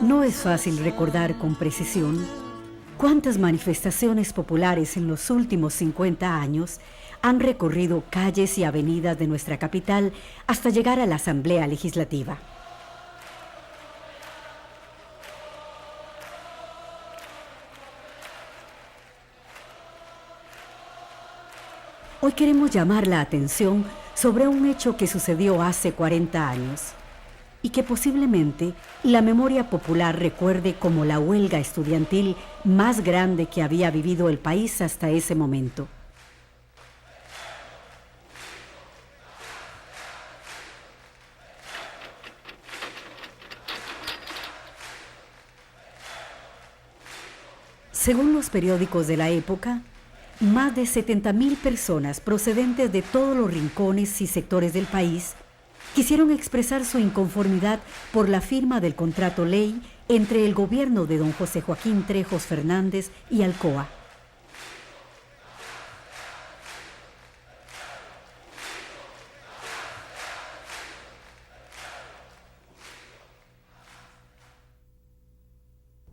No es fácil recordar con precisión cuántas manifestaciones populares en los últimos 50 años han recorrido calles y avenidas de nuestra capital hasta llegar a la Asamblea Legislativa. Hoy queremos llamar la atención sobre un hecho que sucedió hace 40 años y que posiblemente la memoria popular recuerde como la huelga estudiantil más grande que había vivido el país hasta ese momento. Según los periódicos de la época, más de 70.000 personas procedentes de todos los rincones y sectores del país quisieron expresar su inconformidad por la firma del contrato ley entre el gobierno de don José Joaquín Trejos Fernández y Alcoa.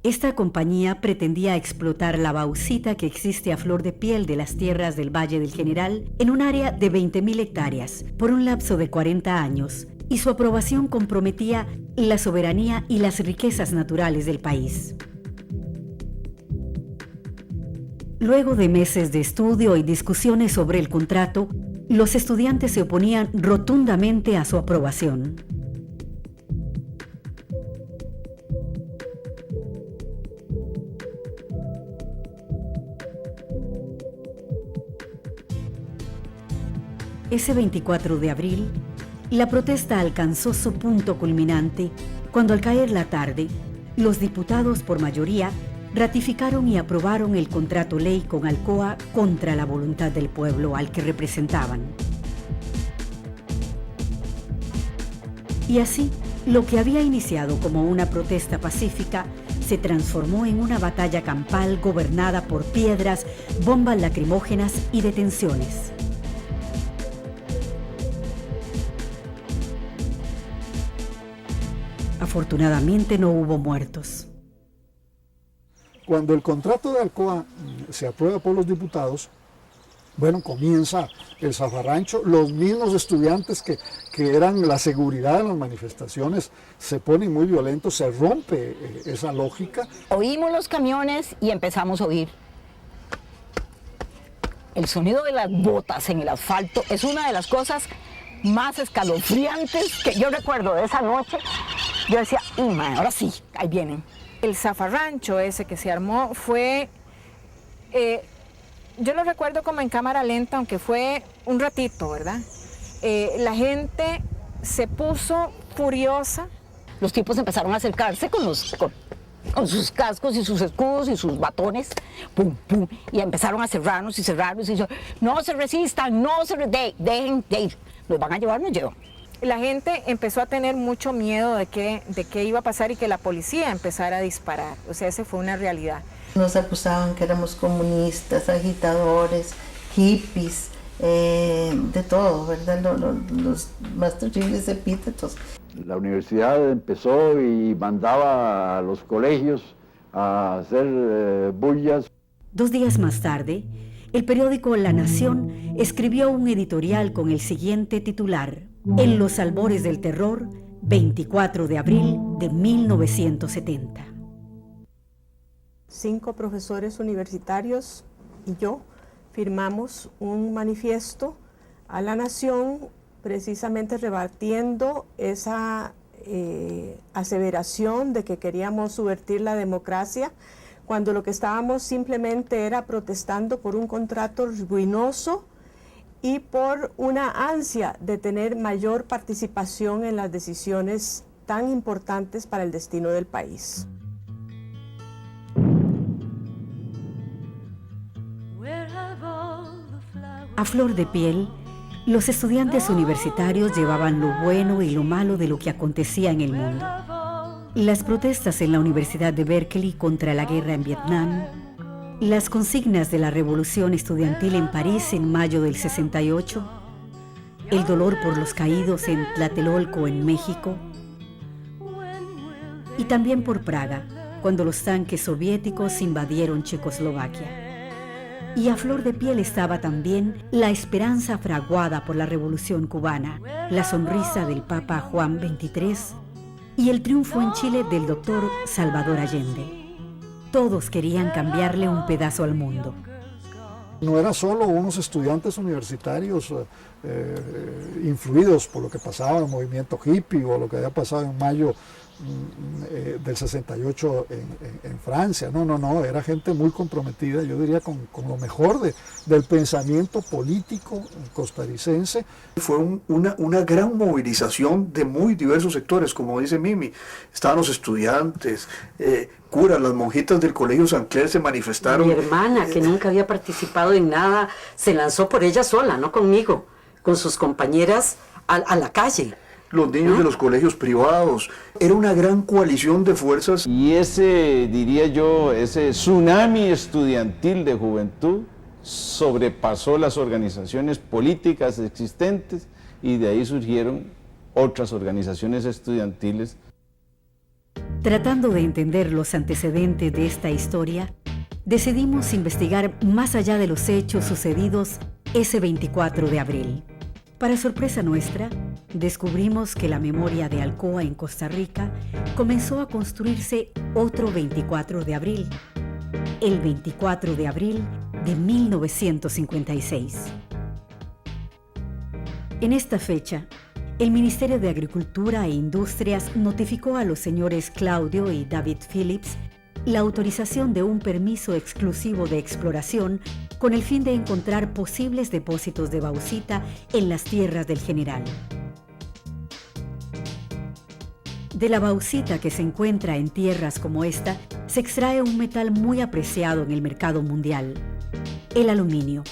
Esta compañía pretendía explotar la bauxita que existe a flor de piel de las tierras del Valle del General en un área de 20.000 hectáreas por un lapso de 40 años, y su aprobación comprometía la soberanía y las riquezas naturales del país. Luego de meses de estudio y discusiones sobre el contrato, los estudiantes se oponían rotundamente a su aprobación. Ese 24 de abril, la protesta alcanzó su punto culminante cuando, al caer la tarde, los diputados por mayoría ratificaron y aprobaron el contrato ley con Alcoa contra la voluntad del pueblo al que representaban. Y así, lo que había iniciado como una protesta pacífica se transformó en una batalla campal gobernada por piedras, bombas lacrimógenas y detenciones. Afortunadamente no hubo muertos. Cuando el contrato de Alcoa se aprueba por los diputados, bueno, comienza el zafarrancho. Los mismos estudiantes que eran la seguridad en las manifestaciones se ponen muy violentos, se rompe esa lógica. Oímos los camiones y empezamos a oír. El sonido de las botas en el asfalto es una de las cosas más escalofriantes que yo recuerdo de esa noche. Yo decía, ahora sí, ahí vienen. El zafarrancho ese que se armó fue, yo lo recuerdo como en cámara lenta, aunque fue un ratito, ¿verdad? La gente se puso furiosa. Los tipos empezaron a acercarse con sus cascos y sus escudos y sus batones, pum, pum, y empezaron a cerrarnos y cerrarnos y no se resistan, dejen de ir, nos van a llevar, nos llevan. La gente empezó a tener mucho miedo de qué iba a pasar y que la policía empezara a disparar. O sea, esa fue una realidad. Nos acusaban que éramos comunistas, agitadores, hippies, de todo, ¿verdad? Los más terribles epítetos. La universidad empezó y mandaba a los colegios a hacer bullas. 2 días más tarde, el periódico La Nación escribió un editorial con el siguiente titular: En los albores del terror, 24 de abril de 1970. 5 profesores universitarios y yo firmamos un manifiesto a La Nación precisamente rebatiendo esa aseveración de que queríamos subvertir la democracia, cuando lo que estábamos simplemente era protestando por un contrato ruinoso y por una ansia de tener mayor participación en las decisiones tan importantes para el destino del país. A flor de piel, los estudiantes universitarios llevaban lo bueno y lo malo de lo que acontecía en el mundo. Las protestas en la Universidad de Berkeley contra la guerra en Vietnam, las consignas de la revolución estudiantil en París en mayo del 68, el dolor por los caídos en Tlatelolco en México, y también por Praga, cuando los tanques soviéticos invadieron Checoslovaquia. Y a flor de piel estaba también la esperanza fraguada por la Revolución Cubana, la sonrisa del Papa Juan XXIII y el triunfo en Chile del doctor Salvador Allende. Todos querían cambiarle un pedazo al mundo. No eran solo unos estudiantes universitarios influidos por lo que pasaba en el movimiento hippie o lo que había pasado en mayo del 68 en Francia. No, era gente muy comprometida, yo diría con lo mejor del pensamiento político costarricense. Fue una gran movilización de muy diversos sectores, como dice Mimi. Estaban los estudiantes, curas, las monjitas del Colegio San Clair se manifestaron. Mi hermana, que nunca había participado en nada, se lanzó por ella sola, no conmigo, con sus compañeras a la calle. Los niños de los colegios privados. Era una gran coalición de fuerzas. Y ese, diría yo, ese tsunami estudiantil de juventud sobrepasó las organizaciones políticas existentes y de ahí surgieron otras organizaciones estudiantiles. Tratando de entender los antecedentes de esta historia, decidimos investigar más allá de los hechos sucedidos ese 24 de abril. Para sorpresa nuestra, descubrimos que la memoria de Alcoa en Costa Rica comenzó a construirse otro 24 de abril, el 24 de abril de 1956. En esta fecha, el Ministerio de Agricultura e Industrias notificó a los señores Claudio y David Phillips la autorización de un permiso exclusivo de exploración con el fin de encontrar posibles depósitos de bauxita en las tierras del general. De la bauxita que se encuentra en tierras como esta, se extrae un metal muy apreciado en el mercado mundial, el aluminio.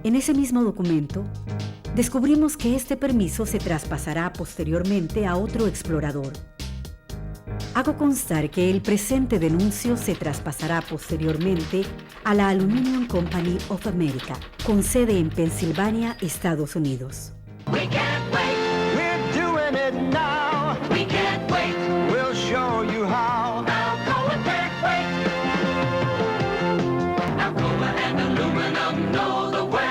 En ese mismo documento, descubrimos que este permiso se traspasará posteriormente a otro explorador. Hago constar que el presente denuncio se traspasará posteriormente a la Aluminium Company of America, con sede en Pensilvania, Estados Unidos. We can't wait. We're doing it now. We can't wait. We'll show you how. Alcoa can't wait. Alcoa and aluminum know the way.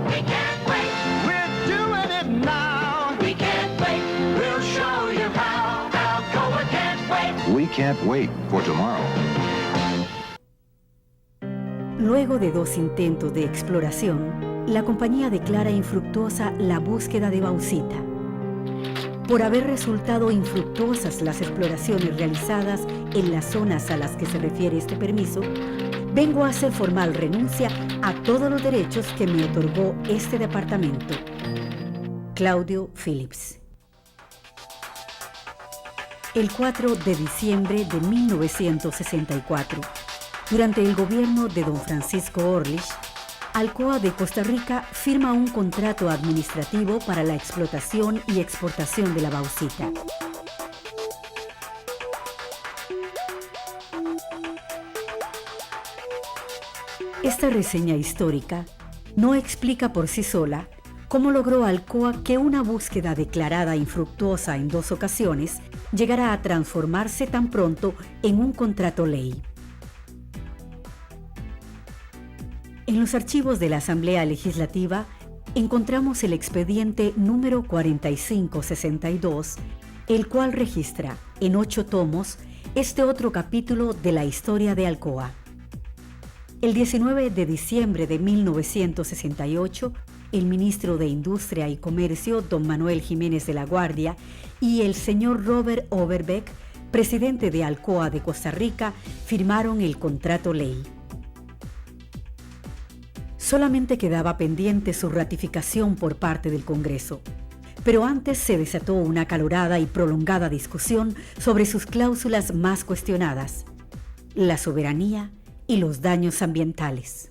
We can't wait. We're doing it now. We can't wait. We'll show you how. Alcoa can't wait. We can't wait for tomorrow. Luego de 2 intentos de exploración, la compañía declara infructuosa la búsqueda de bauxita. Por haber resultado infructuosas las exploraciones realizadas en las zonas a las que se refiere este permiso, vengo a hacer formal renuncia a todos los derechos que me otorgó este departamento. Claudio Phillips. El 4 de diciembre de 1964, durante el gobierno de don Francisco Orlich, Alcoa de Costa Rica firma un contrato administrativo para la explotación y exportación de la bauxita. Esta reseña histórica no explica por sí sola cómo logró Alcoa que una búsqueda declarada infructuosa en 2 ocasiones llegara a transformarse tan pronto en un contrato ley. En los archivos de la Asamblea Legislativa encontramos el expediente número 4562, el cual registra en 8 tomos este otro capítulo de la historia de Alcoa. El 19 de diciembre de 1968, el ministro de Industria y Comercio, don Manuel Jiménez de la Guardia, y el señor Robert Overbeck, presidente de Alcoa de Costa Rica, firmaron el contrato ley. Solamente quedaba pendiente su ratificación por parte del Congreso. Pero antes se desató una acalorada y prolongada discusión sobre sus cláusulas más cuestionadas: la soberanía y los daños ambientales.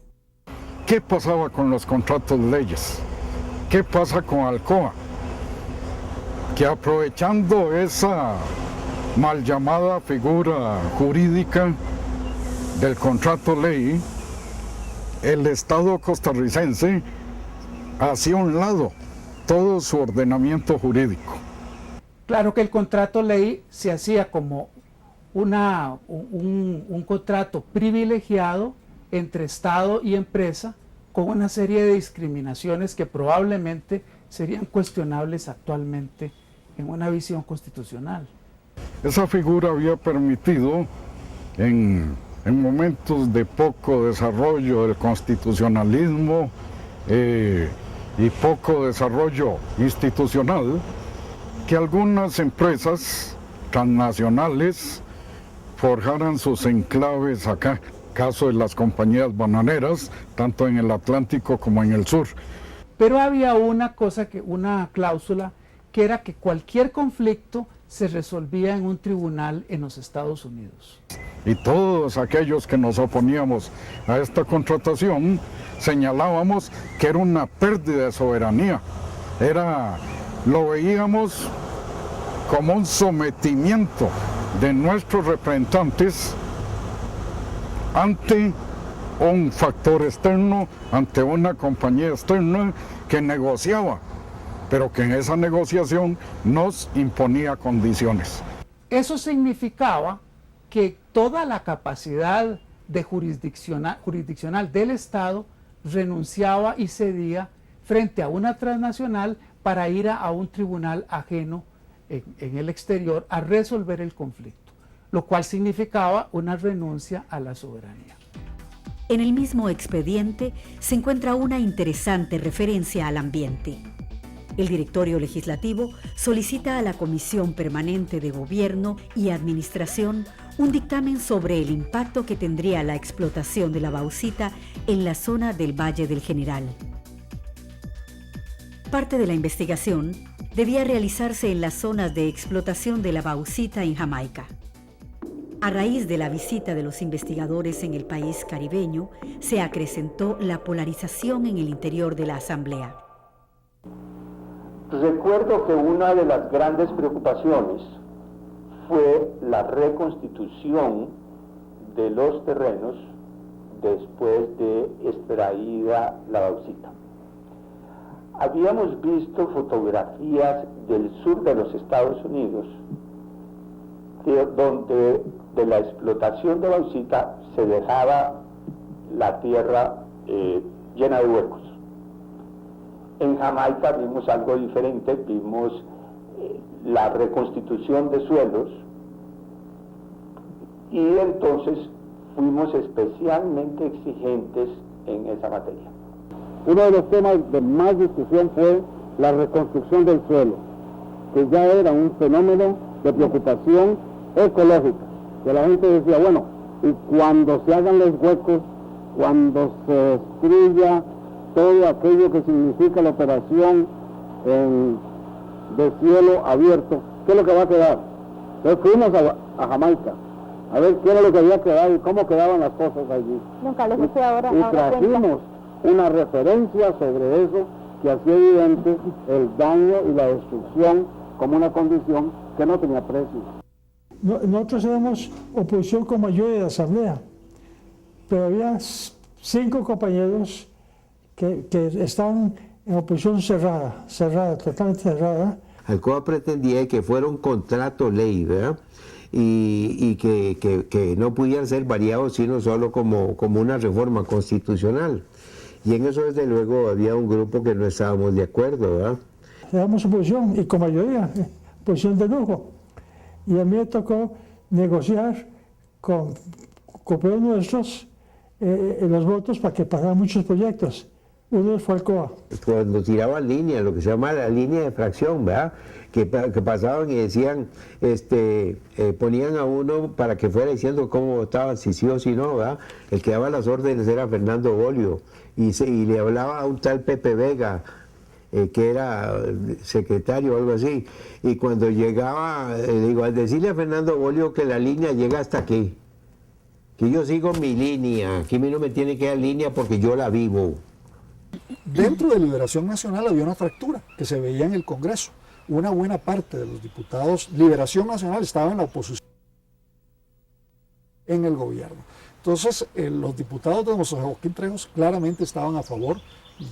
¿Qué pasaba con los contratos leyes? ¿Qué pasa con Alcoa? Que aprovechando esa mal llamada figura jurídica del contrato ley, el Estado costarricense hacía a un lado todo su ordenamiento jurídico. Claro que el contrato ley se hacía como un contrato privilegiado entre Estado y empresa, con una serie de discriminaciones que probablemente serían cuestionables actualmente en una visión constitucional. Esa figura había permitido, en momentos de poco desarrollo del constitucionalismo y poco desarrollo institucional, que algunas empresas transnacionales forjaran sus enclaves acá, caso de las compañías bananeras, tanto en el Atlántico como en el sur. Pero había una cláusula, que era que cualquier conflicto se resolvía en un tribunal en los Estados Unidos. Y todos aquellos que nos oponíamos a esta contratación señalábamos que era una pérdida de soberanía. Lo veíamos como un sometimiento de nuestros representantes ante un factor externo, ante una compañía externa que negociaba, pero que en esa negociación nos imponía condiciones. Eso significaba que toda la capacidad de jurisdiccional del Estado renunciaba y cedía frente a una transnacional para ir a un tribunal ajeno en el exterior a resolver el conflicto, lo cual significaba una renuncia a la soberanía. En el mismo expediente se encuentra una interesante referencia al ambiente. El Directorio Legislativo solicita a la Comisión Permanente de Gobierno y Administración un dictamen sobre el impacto que tendría la explotación de la bauxita en la zona del Valle del General. Parte de la investigación debía realizarse en las zonas de explotación de la bauxita en Jamaica. A raíz de la visita de los investigadores en el país caribeño, se acrecentó la polarización en el interior de la Asamblea. Recuerdo que una de las grandes preocupaciones fue la reconstitución de los terrenos después de extraída la bauxita. Habíamos visto fotografías del sur de los Estados Unidos, donde de la explotación de bauxita se dejaba la tierra llena de huecos. En Jamaica vimos algo diferente, vimos la reconstitución de suelos, y entonces fuimos especialmente exigentes en esa materia. Uno de los temas de más discusión fue la reconstrucción del suelo, que ya era un fenómeno de preocupación ecológica, que la gente decía, bueno, y cuando se hagan los huecos, cuando se destruya todo aquello que significa la operación de cielo abierto, ¿qué es lo que va a quedar? Entonces fuimos a Jamaica a ver qué era lo que había quedado y cómo quedaban las cosas allí. Y trajimos una referencia sobre eso que hacía evidente el daño y la destrucción como una condición que no tenía precio. Nosotros éramos oposición con mayoría de la Asamblea, pero había 5 compañeros que estaban en oposición cerrada, totalmente cerrada. Alcoa pretendía que fuera un contrato ley, ¿verdad? Y que no pudiera ser variado sino solo como una reforma constitucional. Y en eso desde luego había un grupo que no estábamos de acuerdo, ¿verdad? Éramos oposición y con mayoría, oposición de lujo. Y a mí me tocó negociar con compañeros nuestros los votos para que pasaran muchos proyectos. Uno fue Alcoa. Cuando tiraban línea, lo que se llama la línea de fracción, ¿verdad? Que pasaban y decían, ponían a uno para que fuera diciendo cómo votaban, si sí o si no, ¿verdad? El que daba las órdenes era Fernando Bolio, y le hablaba a un tal Pepe Vega, que era secretario o algo así, y cuando llegaba, digo, al decirle a Fernando Bolio que la línea llega hasta aquí, que yo sigo mi línea, que a mí no me tiene que dar línea porque yo la vivo. Dentro de Liberación Nacional había una fractura que se veía en el Congreso. Una buena parte de los diputados, Liberación Nacional estaba en la oposición en el gobierno. Entonces, los diputados de José Joaquín Trejos claramente estaban a favor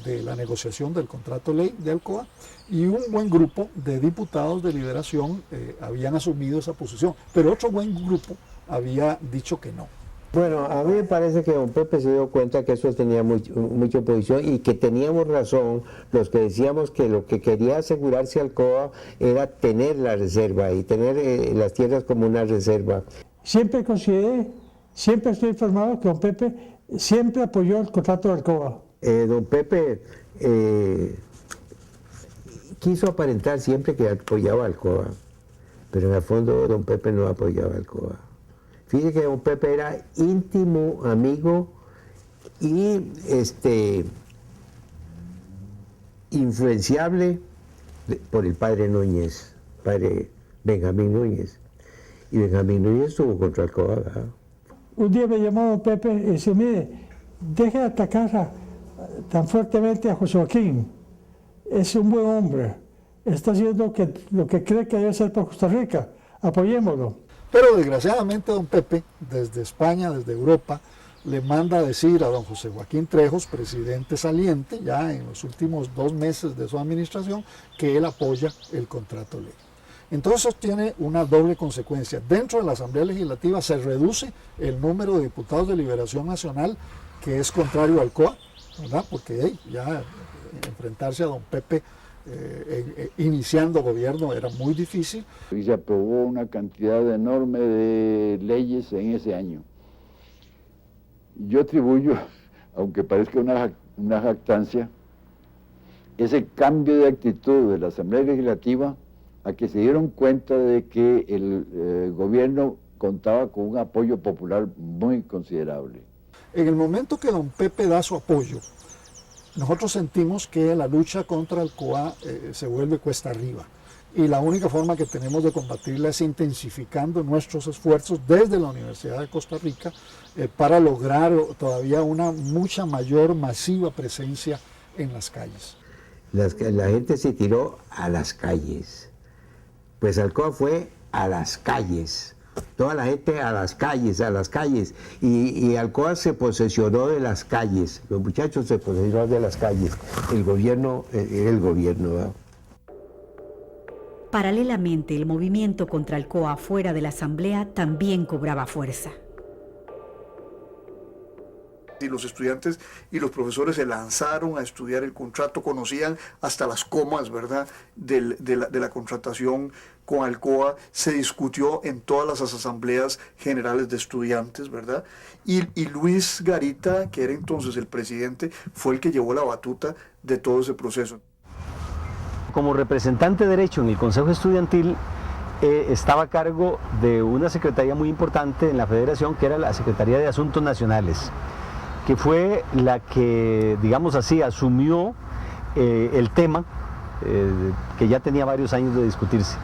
de la negociación del contrato ley de Alcoa, y un buen grupo de diputados de Liberación habían asumido esa posición, pero otro buen grupo había dicho que no. Bueno, a mí me parece que don Pepe se dio cuenta que eso tenía mucha oposición y que teníamos razón los que decíamos que lo que quería asegurarse Alcoa era tener la reserva y tener las tierras como una reserva. Siempre consideré, siempre estoy informado que don Pepe siempre apoyó el contrato de Alcoa. Don Pepe quiso aparentar siempre que apoyaba a Alcoa, pero en el fondo don Pepe no apoyaba a Alcoa. Fíjese que don Pepe era íntimo amigo y influenciable por el padre Núñez, padre Benjamín Núñez. Y Benjamín Núñez estuvo contra Alcoa, ¿verdad? Un día me llamó don Pepe y dice, mire, deje de atacar tan fuertemente a José Joaquín. Es un buen hombre, está haciendo lo que cree que debe ser para Costa Rica, apoyémoslo. Pero desgraciadamente don Pepe, desde España, desde Europa, le manda a decir a don José Joaquín Trejos, presidente saliente, ya en los últimos 2 meses de su administración, que él apoya el contrato ley. Entonces eso tiene una doble consecuencia. Dentro de la Asamblea Legislativa se reduce el número de diputados de Liberación Nacional, que es contrario al Alcoa, ¿verdad? Porque ya enfrentarse a don Pepe iniciando gobierno era muy difícil. Y se aprobó una cantidad enorme de leyes en ese año. Yo atribuyo, aunque parezca una jactancia, ese cambio de actitud de la Asamblea Legislativa a que se dieron cuenta de que el gobierno contaba con un apoyo popular muy considerable. En el momento que don Pepe da su apoyo, nosotros sentimos que la lucha contra Alcoa se vuelve cuesta arriba, y la única forma que tenemos de combatirla es intensificando nuestros esfuerzos desde la Universidad de Costa Rica para lograr todavía una mucha mayor masiva presencia en las calles. La gente se tiró a las calles, pues Alcoa fue a las calles. Toda la gente a las calles, y Alcoa se posesionó de las calles, los muchachos se posesionaron de las calles, el gobierno era el gobierno, ¿verdad? Paralelamente, el movimiento contra Alcoa fuera de la Asamblea también cobraba fuerza. Y los estudiantes y los profesores se lanzaron a estudiar el contrato, conocían hasta las comas, ¿verdad?, de la contratación con Alcoa, se discutió en todas las asambleas generales de estudiantes, ¿verdad? Y Luis Garita, que era entonces el presidente, fue el que llevó la batuta de todo ese proceso. Como representante de derecho en el Consejo Estudiantil, estaba a cargo de una secretaría muy importante en la Federación, que era la Secretaría de Asuntos Nacionales, que fue la que, digamos así, asumió el tema que ya tenía varios años de discutirse.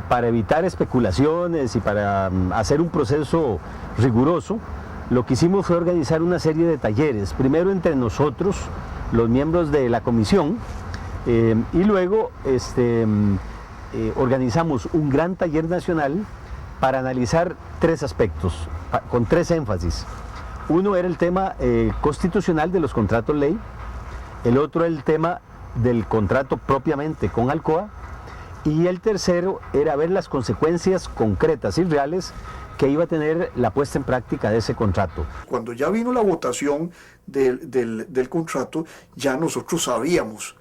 Para evitar especulaciones y para hacer un proceso riguroso, lo que hicimos fue organizar una serie de talleres, primero entre nosotros, los miembros de la comisión, y luego organizamos un gran taller nacional para analizar 3 aspectos, con 3 énfasis. Uno era el tema constitucional de los contratos ley, el otro el tema del contrato propiamente con Alcoa, y el tercero era ver las consecuencias concretas y reales que iba a tener la puesta en práctica de ese contrato. Cuando ya vino la votación del contrato, ya nosotros sabíamos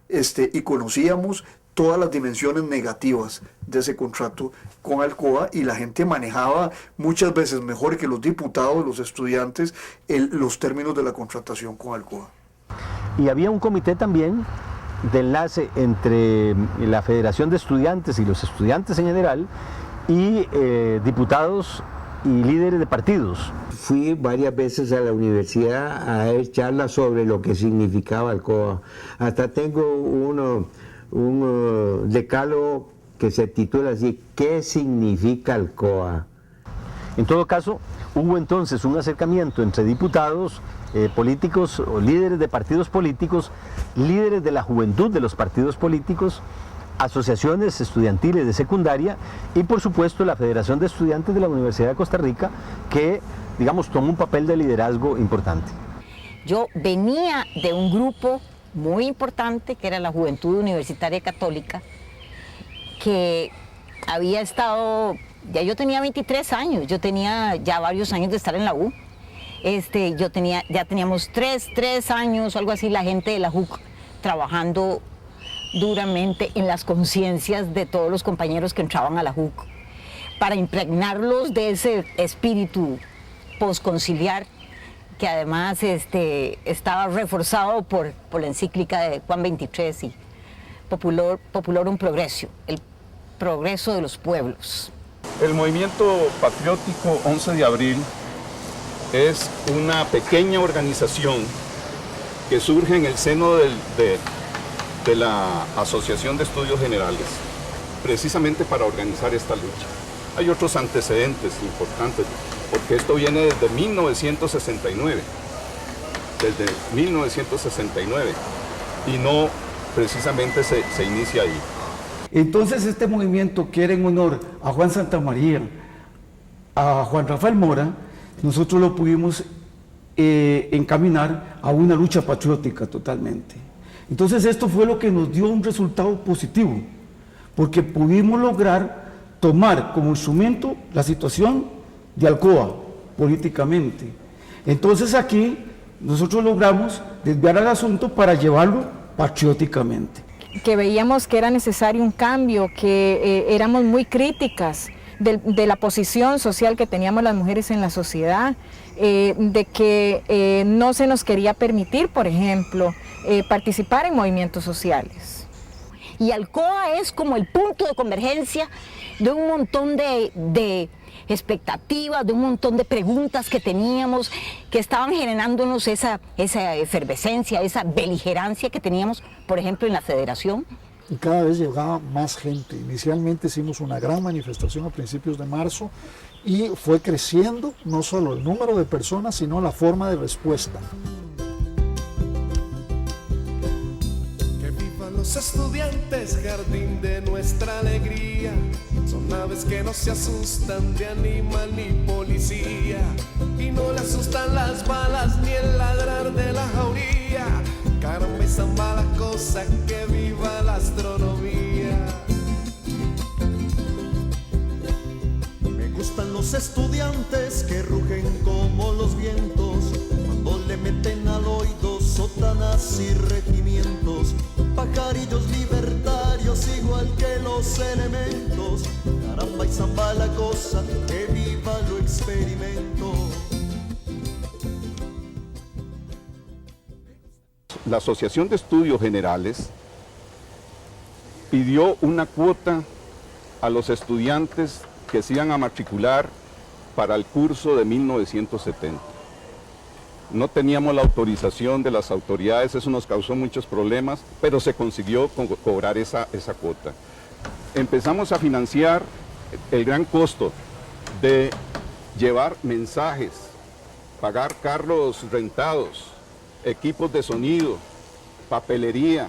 y conocíamos todas las dimensiones negativas de ese contrato con Alcoa, y la gente manejaba muchas veces mejor que los diputados, los estudiantes, los términos de la contratación con Alcoa. Y había un comité también de enlace entre la Federación de Estudiantes y los estudiantes en general y diputados y líderes de partidos. Fui varias veces a la universidad a dar charlas sobre lo que significaba Alcoa. Hasta tengo un decálogo que se titula así: ¿qué significa Alcoa? En todo caso, hubo entonces un acercamiento entre diputados, políticos o líderes de partidos políticos, líderes de la juventud de los partidos políticos, asociaciones estudiantiles de secundaria y por supuesto la Federación de Estudiantes de la Universidad de Costa Rica, que, digamos, tomó un papel de liderazgo importante. Yo venía de un grupo muy importante, que era la Juventud Universitaria Católica, que había estado, ya yo tenía 23 años, yo tenía ya varios años de estar en la U. Ya teníamos tres años o algo así, la gente de la JUC trabajando duramente en las conciencias de todos los compañeros que entraban a la JUC para impregnarlos de ese espíritu posconciliar que además estaba reforzado por la encíclica de Juan XXIII y Populorum Progressio, el progreso de los pueblos. El movimiento patriótico 11 de abril es una pequeña organización que surge en el seno de la Asociación de Estudios Generales, precisamente para organizar esta lucha. Hay otros antecedentes importantes, porque esto viene desde 1969, y no precisamente se inicia ahí. Entonces este movimiento que era en honor a Juan Santamaría, a Juan Rafael Mora, nosotros lo pudimos encaminar a una lucha patriótica totalmente. Entonces esto fue lo que nos dio un resultado positivo, porque pudimos lograr tomar como instrumento la situación de Alcoa políticamente. Entonces aquí nosotros logramos desviar el asunto para llevarlo patrióticamente. Que veíamos que era necesario un cambio, que éramos muy críticas de la posición social que teníamos las mujeres en la sociedad, de que no se nos quería permitir, por ejemplo, participar en movimientos sociales. Y Alcoa es como el punto de convergencia de un montón de expectativas, de un montón de preguntas que teníamos, que estaban generándonos esa efervescencia, esa beligerancia que teníamos, por ejemplo, en la federación. Y cada vez llegaba más gente. Inicialmente hicimos una gran manifestación a principios de marzo y fue creciendo no solo el número de personas, sino la forma de respuesta. Que vivan los estudiantes, jardín de nuestra alegría. Son aves que no se asustan de animal ni policía, y no le asustan las balas ni el ladrar de la jauría. Caramba, esa mala cosa, que viva la astronomía. Me gustan los estudiantes que rugen como los vientos, cuando le meten al oído sotanas y regimientos. Pajarillos libertarios igual que los elementos. Caramba, y zamba la cosa, que viva lo experimento. La Asociación de Estudios Generales pidió una cuota a los estudiantes que se iban a matricular para el curso de 1970. No teníamos la autorización de las autoridades, eso nos causó muchos problemas, pero se consiguió cobrar esa cuota. Empezamos a financiar el gran costo de llevar mensajes, pagar carros rentados, equipos de sonido, papelería,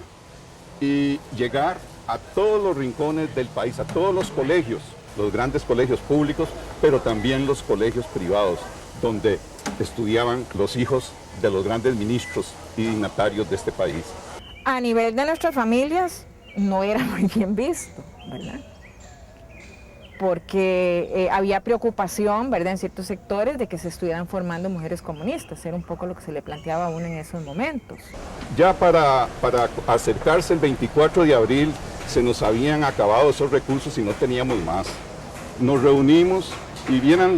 y llegar a todos los rincones del país, a todos los colegios, los grandes colegios públicos, pero también los colegios privados, donde estudiaban los hijos de los grandes ministros y dignatarios de este país. A nivel de nuestras familias no era muy bien visto, ¿verdad? Porque había preocupación, ¿verdad?, en ciertos sectores de que se estuvieran formando mujeres comunistas. Era un poco lo que se le planteaba a uno en esos momentos. Ya para acercarse el 24 de abril se nos habían acabado esos recursos y no teníamos más. Nos reunimos y vieran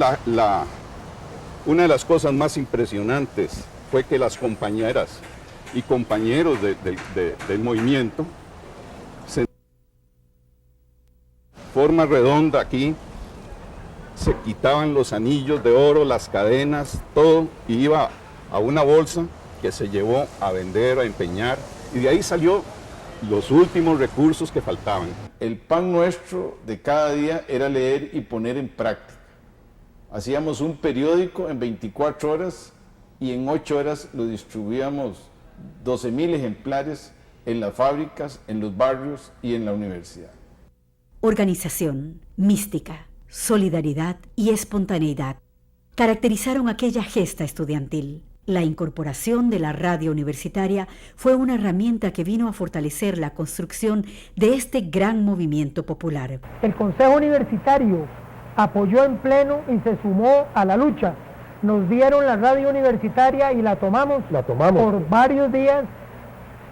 una de las cosas más impresionantes fue que las compañeras y compañeros del movimiento forma redonda aquí, se quitaban los anillos de oro, las cadenas, todo, y iba a una bolsa que se llevó a vender, a empeñar, y de ahí salió los últimos recursos que faltaban. El pan nuestro de cada día era leer y poner en práctica. Hacíamos un periódico en 24 horas y en 8 horas lo distribuíamos 12,000 ejemplares en las fábricas, en los barrios y en la universidad. Organización, mística, solidaridad y espontaneidad caracterizaron aquella gesta estudiantil. La incorporación de la radio universitaria fue una herramienta que vino a fortalecer la construcción de este gran movimiento popular. El Consejo Universitario apoyó en pleno y se sumó a la lucha. Nos dieron la radio universitaria y la tomamos por varios días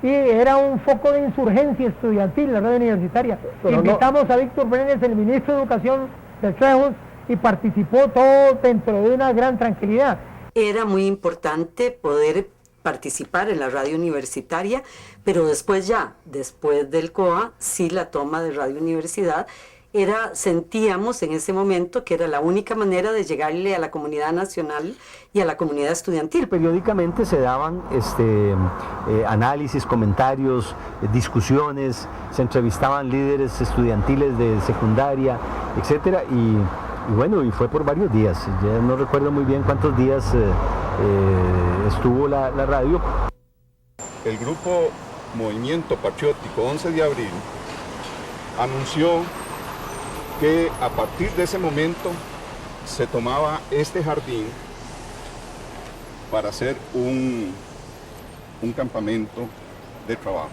y era un foco de insurgencia estudiantil la radio universitaria. Pero invitamos a Víctor Brenes, el ministro de Educación del Trejos, y participó todo dentro de una gran tranquilidad. Era muy importante poder participar en la radio universitaria, pero después del COA, sí, la toma de Radio Universidad, sentíamos en ese momento que era la única manera de llegarle a la comunidad nacional y a la comunidad estudiantil. Periódicamente se daban análisis, comentarios, discusiones, se entrevistaban líderes estudiantiles de secundaria, etcétera, y bueno, y fue por varios días. Ya no recuerdo muy bien cuántos días estuvo la radio. El grupo Movimiento Patriótico 11 de abril anunció que a partir de ese momento se tomaba este jardín para hacer un campamento de trabajo.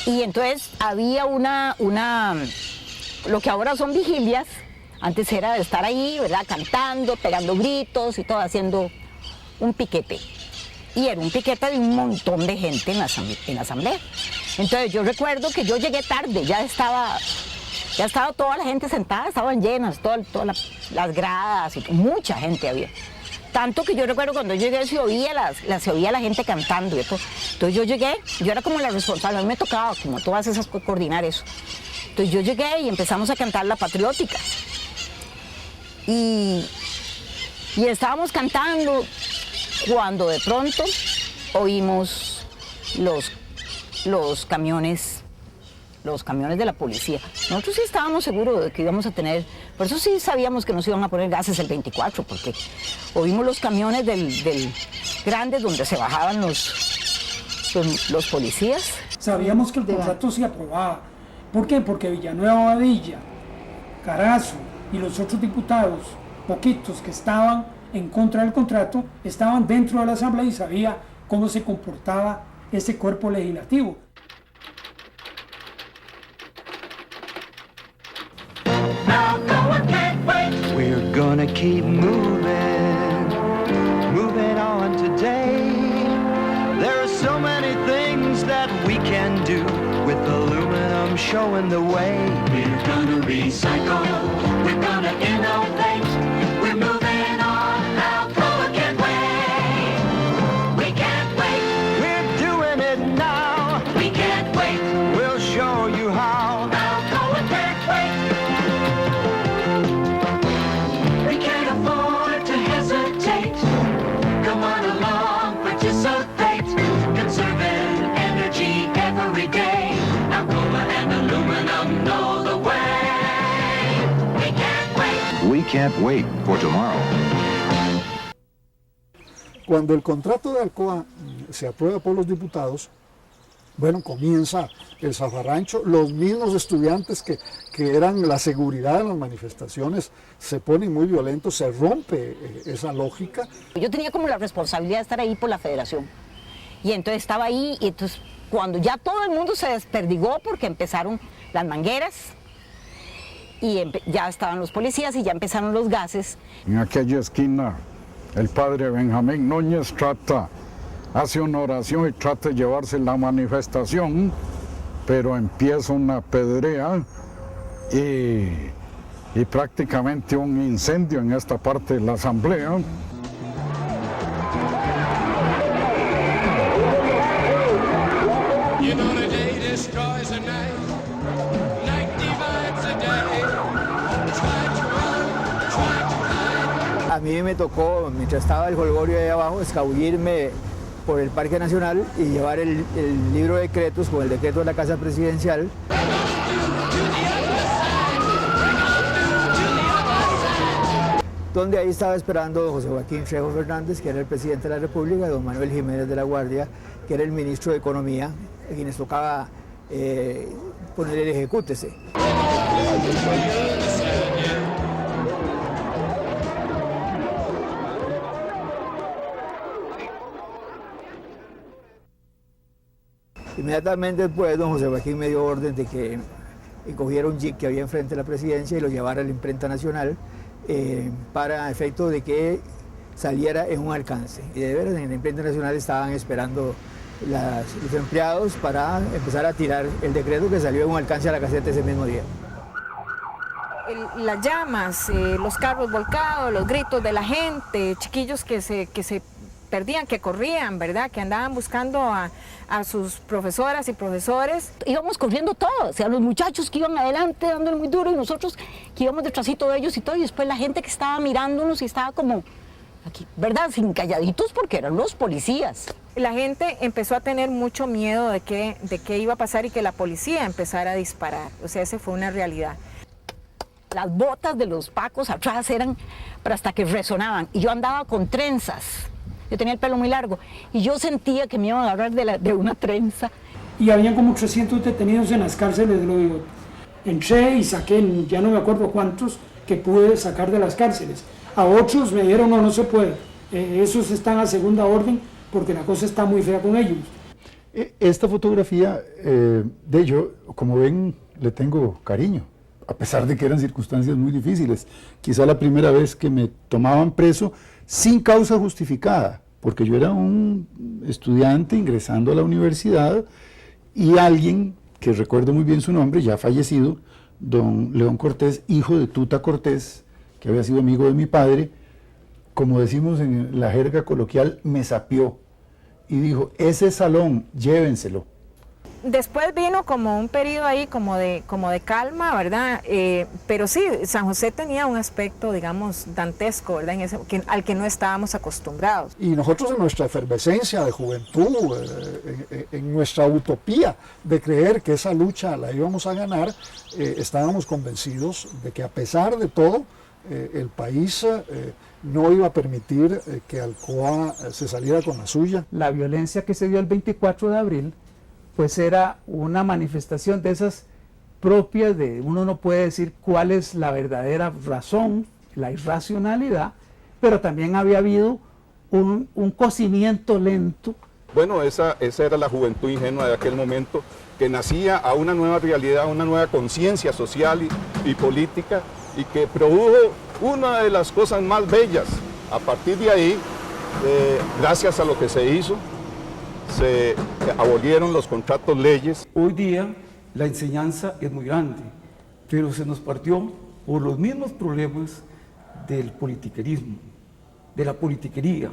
Y entonces había lo que ahora son vigilias. Antes era de estar ahí, ¿verdad? Cantando, pegando gritos y todo, haciendo un piquete. Y era un piquete de un montón de gente en la asamblea. Entonces yo recuerdo que yo llegué tarde, ya estaba toda la gente sentada, estaban llenas, todas las gradas, y mucha gente había. Tanto que yo recuerdo cuando yo llegué se oía la gente cantando. Entonces yo llegué, yo era como la responsable, a mí me tocaba como todas esas coordinar eso. Entonces yo llegué y empezamos a cantar la patriótica. Y estábamos cantando cuando de pronto oímos los camiones de la policía. Nosotros sí estábamos seguros de que íbamos a tener, por eso sí sabíamos que nos iban a poner gases el 24, porque oímos los camiones del grandes donde se bajaban los policías. Sabíamos que el contrato se aprobaba. ¿Por qué? Porque Villanueva Badilla, Carazo y los otros diputados, poquitos que estaban en contra del contrato, estaban dentro de la Asamblea y sabía cómo se comportaba ese cuerpo legislativo. We're gonna keep moving on today. There are so many things that we can do with aluminum showing the way. We're gonna recycle, we're gonna innovate. We're moving on, Alcoa can't wait. We can't wait, we're doing it now. We can't wait, we'll show you how. Alcoa can't wait. We can't afford to hesitate. Come on along, participate. Conserving energy every day. Alcoa and aluminum know the way. We can't wait. We can't wait for tomorrow. Cuando el contrato de Alcoa se aprueba por los diputados, bueno, comienza el zafarrancho. Los mismos estudiantes que eran la seguridad de las manifestaciones se ponen muy violentos, se rompe esa lógica. Yo tenía como la responsabilidad de estar ahí por la federación. Y entonces estaba ahí, y entonces cuando ya todo el mundo se desperdigó porque empezaron las mangueras, y ya estaban los policías y ya empezaron los gases. En aquella esquina, el padre Benjamín Núñez hace una oración y trata de llevarse la manifestación, pero empieza una pedrea y prácticamente un incendio en esta parte de la asamblea. You know the day destroys the night. Night divides the day. Try to run, try to hide. A mí me tocó, mientras estaba el jolgorio ahí abajo, escabullirme por el Parque Nacional y llevar el libro de decretos con el decreto de la Casa Presidencial. Donde ahí estaba esperando don José Joaquín Trejo Fernández, que era el presidente de la República, y don Manuel Jiménez de la Guardia, que era el ministro de Economía, a quienes tocaba poner el ejecútese. Inmediatamente después, don José Joaquín me dio orden de que cogiera un jeep que había enfrente de la presidencia y lo llevara a la imprenta nacional para efecto de que saliera en un alcance. Y de veras, en la imprenta nacional estaban esperando los empleados para empezar a tirar el decreto que salió en un alcance a la Gaceta ese mismo día. Las llamas, los carros volcados, los gritos de la gente, chiquillos que se perdían, que corrían, ¿verdad? Que andaban buscando a sus profesoras y profesores. Íbamos corriendo todos, o sea, los muchachos que iban adelante dándole muy duro y nosotros que íbamos detrásito de ellos y todo, y después la gente que estaba mirándonos y estaba como aquí, ¿verdad? Sin calladitos porque eran los policías. La gente empezó a tener mucho miedo de qué iba a pasar y que la policía empezara a disparar, o sea, esa fue una realidad. Las botas de los pacos atrás eran para hasta que resonaban y yo andaba con trenzas. Yo tenía el pelo muy largo y yo sentía que me iban a agarrar de una trenza. Y habían como 300 detenidos en las cárceles, lo digo. Entré y saqué, ya no me acuerdo cuántos, que pude sacar de las cárceles. A otros me dijeron, no se puede. Esos están a segunda orden porque la cosa está muy fea con ellos. Esta fotografía, de ello, como ven, le tengo cariño, a pesar de que eran circunstancias muy difíciles. Quizá la primera vez que me tomaban preso sin causa justificada, porque yo era un estudiante ingresando a la universidad y alguien, que recuerdo muy bien su nombre, ya fallecido, don León Cortés, hijo de Tuta Cortés, que había sido amigo de mi padre, como decimos en la jerga coloquial, me sapió y dijo, ese salón, llévenselo. Después vino como un periodo ahí como de calma, ¿verdad? Pero sí, San José tenía un aspecto, digamos, dantesco, ¿verdad? Al que no estábamos acostumbrados. Y nosotros en nuestra efervescencia de juventud, en nuestra utopía de creer que esa lucha la íbamos a ganar, estábamos convencidos de que a pesar de todo, el país no iba a permitir que Alcoa se saliera con la suya. La violencia que se dio el 24 de abril, pues era una manifestación de esas propias de, uno no puede decir cuál es la verdadera razón, la irracionalidad, pero también había habido un cocimiento lento. Bueno, esa era la juventud ingenua de aquel momento, que nacía a una nueva realidad, a una nueva conciencia social y política, y que produjo una de las cosas más bellas. A partir de ahí, gracias a lo que se hizo, se abolieron los contratos leyes. Hoy día la enseñanza es muy grande, pero se nos partió por los mismos problemas del politiquerismo, de la politiquería.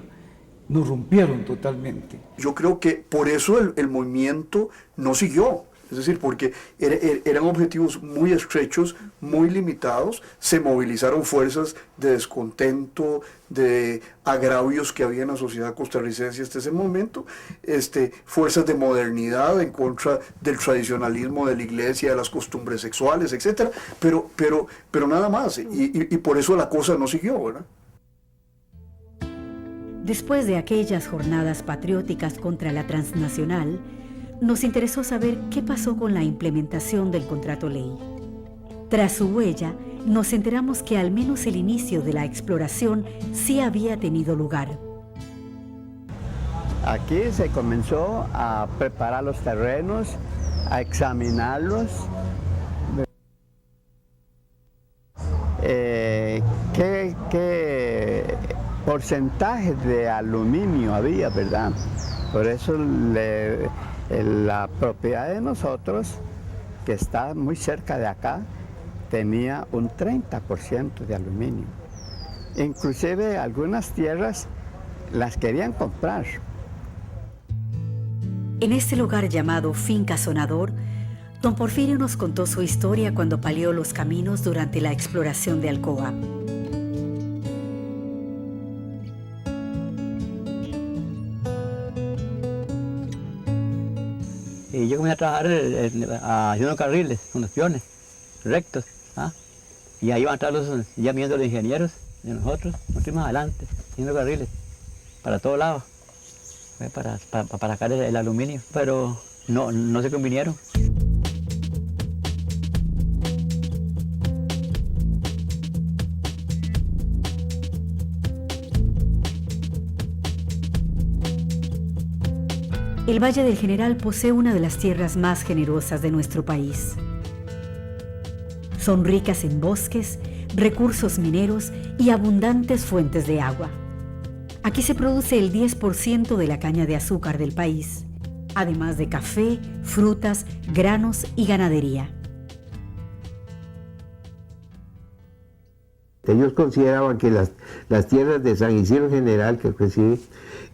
Nos rompieron totalmente. Yo creo que por eso el movimiento no siguió. Es decir, porque eran objetivos muy estrechos, muy limitados, se movilizaron fuerzas de descontento, de agravios que había en la sociedad costarricense hasta ese momento, fuerzas de modernidad en contra del tradicionalismo de la iglesia, de las costumbres sexuales, etc. Pero nada más, y por eso la cosa no siguió, ¿verdad? Después de aquellas jornadas patrióticas contra la transnacional, nos interesó saber qué pasó con la implementación del contrato ley. Tras su huella, nos enteramos que al menos el inicio de la exploración sí había tenido lugar. Aquí se comenzó a preparar los terrenos, a examinarlos. ¿Qué porcentaje de aluminio había, verdad? Por eso la propiedad de nosotros, que está muy cerca de acá, tenía un 30% de aluminio. Inclusive algunas tierras las querían comprar. En este lugar llamado Finca Sonador, don Porfirio nos contó su historia cuando palió los caminos durante la exploración de Alcoa. Y yo comencé a trabajar haciendo carriles con los peones rectos. Y ahí van a estar ya viendo los ingenieros de nosotros más adelante, haciendo carriles para todos lados, para sacar el aluminio. Pero no se convinieron. el Valle del General posee una de las tierras más generosas de nuestro país. Son ricas en bosques, recursos mineros y abundantes fuentes de agua. Aquí se produce el 10% de la caña de azúcar del país, además de café, frutas, granos y ganadería. Ellos consideraban que las tierras de San Isidro General que recibí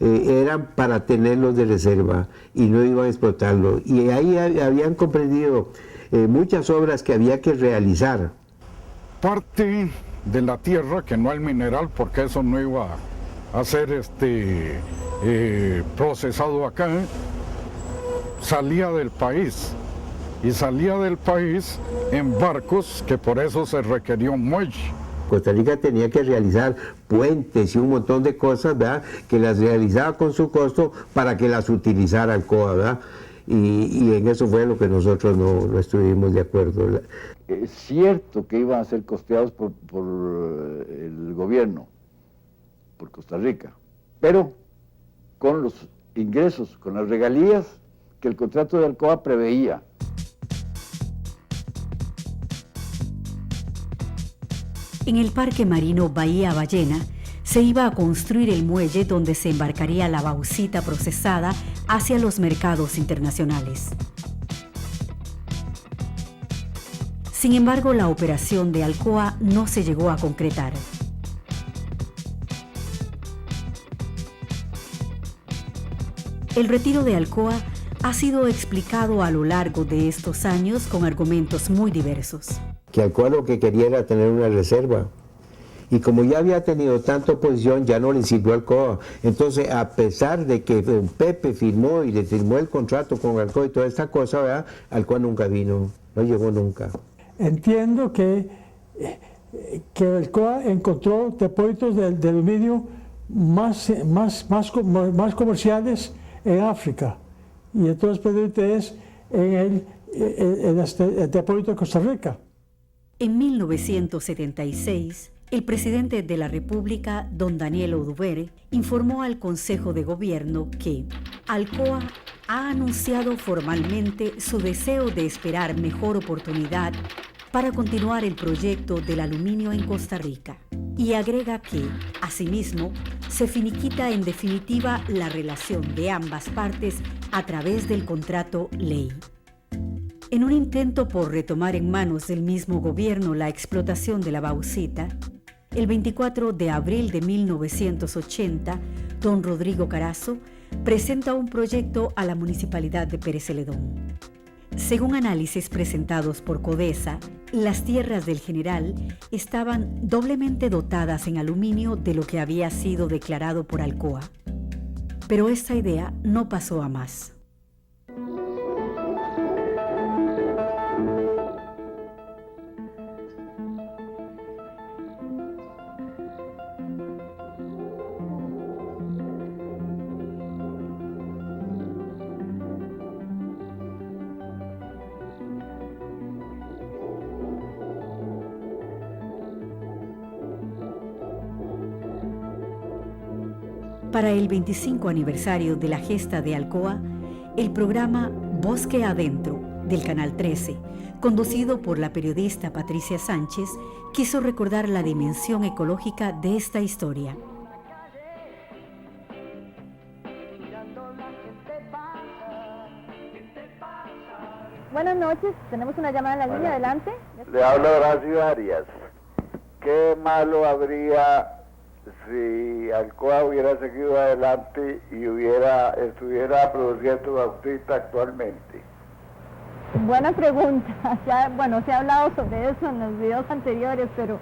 eran para tenerlos de reserva y no iban a explotarlos. Y ahí habían comprendido muchas obras que había que realizar. Parte de la tierra, que no el mineral, porque eso no iba a ser procesado acá, salía del país. Y salía del país en barcos, que por eso se requería un muelle. Costa Rica tenía que realizar puentes y un montón de cosas, ¿verdad?, que las realizaba con su costo para que las utilizara Alcoa, ¿verdad? Y en eso fue lo que nosotros no estuvimos de acuerdo. Es cierto que iban a ser costeados por el gobierno, por Costa Rica, pero con los ingresos, con las regalías que el contrato de Alcoa preveía. En el Parque Marino Bahía Ballena se iba a construir el muelle donde se embarcaría la bauxita procesada hacia los mercados internacionales. Sin embargo, la operación de Alcoa no se llegó a concretar. El retiro de Alcoa ha sido explicado a lo largo de estos años con argumentos muy diversos. Que Alcoa lo que quería era tener una reserva. Y como ya había tenido tanta oposición, ya no le sirvió a Alcoa. Entonces, a pesar de que don Pepe firmó y le firmó el contrato con Alcoa y toda esta cosa, ¿verdad?, Alcoa nunca vino, no llegó nunca. Entiendo que Alcoa encontró depósitos de aluminio más comerciales en África. Y entonces puede ustedes en el depósito de Costa Rica. En 1976, el presidente de la República, don Daniel Oduber, informó al Consejo de Gobierno que Alcoa ha anunciado formalmente su deseo de esperar mejor oportunidad para continuar el proyecto del aluminio en Costa Rica. Y agrega que, asimismo, se finiquita en definitiva la relación de ambas partes a través del contrato ley. En un intento por retomar en manos del mismo gobierno la explotación de la bauxita, el 24 de abril de 1980, don Rodrigo Carazo presenta un proyecto a la Municipalidad de Pérez Celedón. Según análisis presentados por Codesa, las tierras del General estaban doblemente dotadas en aluminio de lo que había sido declarado por Alcoa. Pero esta idea no pasó a más. Para el 25 aniversario de la gesta de Alcoa, el programa Bosque Adentro del Canal 13, conducido por la periodista Patricia Sánchez, quiso recordar la dimensión ecológica de esta historia. Buenas noches, tenemos una llamada en la línea, adelante. Le habla Horacio Arias. ¿Qué malo habría si Alcoa hubiera seguido adelante y estuviera produciendo bauxita actualmente? Buena pregunta. Se ha hablado sobre eso en los videos anteriores, pero...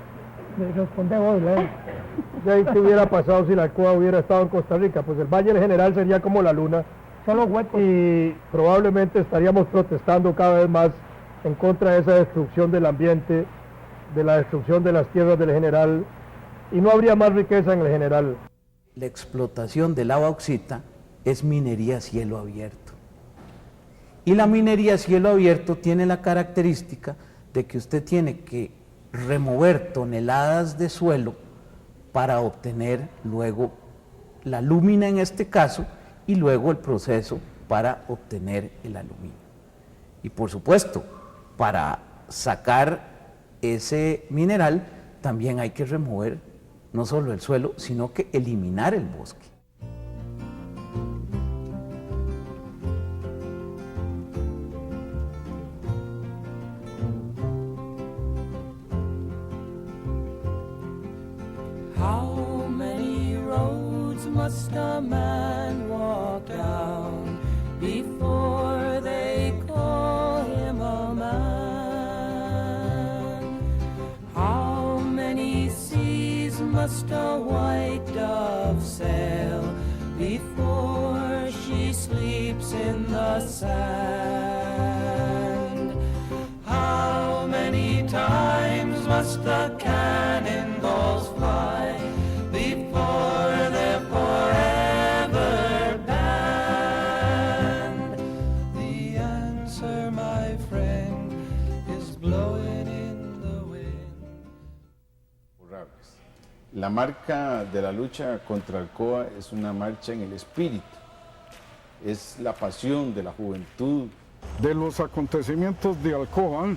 Responde vos, Leo. ¿Qué hubiera pasado si la Alcoa hubiera estado en Costa Rica? Pues el Valle del General sería como la luna, solo huecos. Y probablemente estaríamos protestando cada vez más en contra de esa destrucción del ambiente, de la destrucción de las tierras del General, y no habría más riqueza en el General. La explotación de la bauxita es minería a cielo abierto. Y la minería a cielo abierto tiene la característica de que usted tiene que remover toneladas de suelo para obtener luego la lúmina en este caso y luego el proceso para obtener el aluminio. Y por supuesto, para sacar ese mineral también hay que remover no solo el suelo, sino que eliminar el bosque. How many roads must a man walk down before they call him a man? How many seas must a white dove sail before she sleeps in the sand? How many times must the cannonballs fly before they're forever banned? The answer, my friend, is blowing in the wind. La marca de la lucha contra Alcoa es una marcha en el espíritu, es la pasión de la juventud. De los acontecimientos de Alcoa,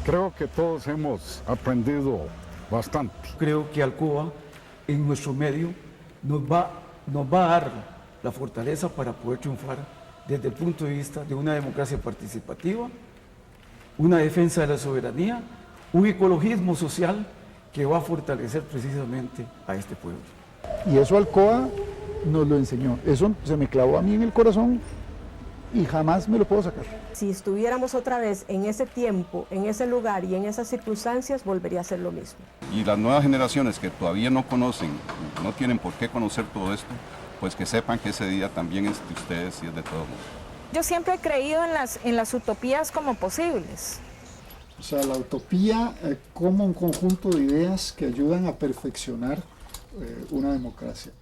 creo que todos hemos aprendido bastante. Creo que Alcoa en nuestro medio nos va a dar la fortaleza para poder triunfar desde el punto de vista de una democracia participativa, una defensa de la soberanía, un ecologismo social que va a fortalecer precisamente a este pueblo. Y eso Alcoa nos lo enseñó, eso se me clavó a mí en el corazón y jamás me lo puedo sacar. Si estuviéramos otra vez en ese tiempo, en ese lugar y en esas circunstancias, volvería a ser lo mismo. Y las nuevas generaciones que todavía no conocen, no tienen por qué conocer todo esto, pues que sepan que ese día también es de ustedes y es de todos. Yo siempre he creído en las utopías como posibles. O sea, la utopía como un conjunto de ideas que ayudan a perfeccionar una democracia.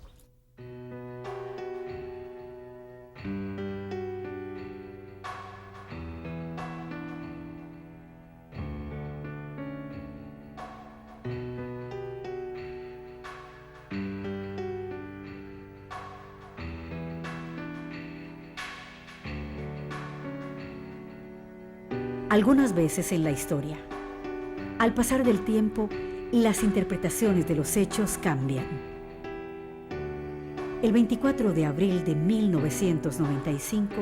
Algunas veces en la historia, al pasar del tiempo, las interpretaciones de los hechos cambian. El 24 de abril de 1995,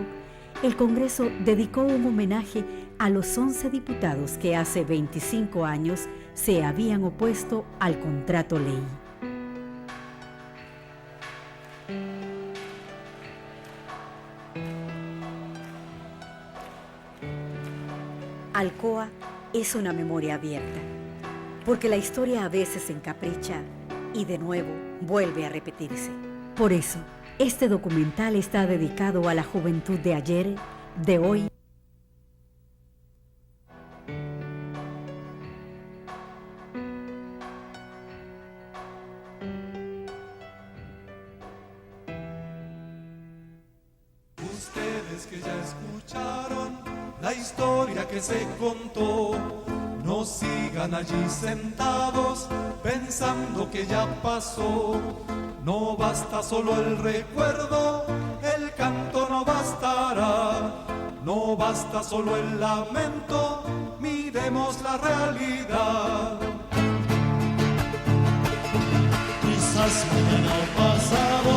el Congreso dedicó un homenaje a los 11 diputados que hace 25 años se habían opuesto al contrato ley. Alcoa es una memoria abierta, porque la historia a veces se encapricha y de nuevo vuelve a repetirse. Por eso, este documental está dedicado a la juventud de ayer, de hoy. Ustedes que ya escucharon la historia que se contó, no sigan allí sentados pensando que ya pasó. No basta solo el recuerdo, el canto no bastará. No basta solo el lamento, miremos la realidad. Quizás mañana o pasado,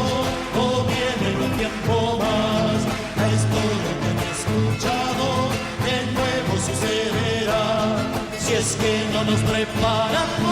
o viene un tiempo más, la historia que han escuchado de nuevo sucederá. Si es que no nos preparamos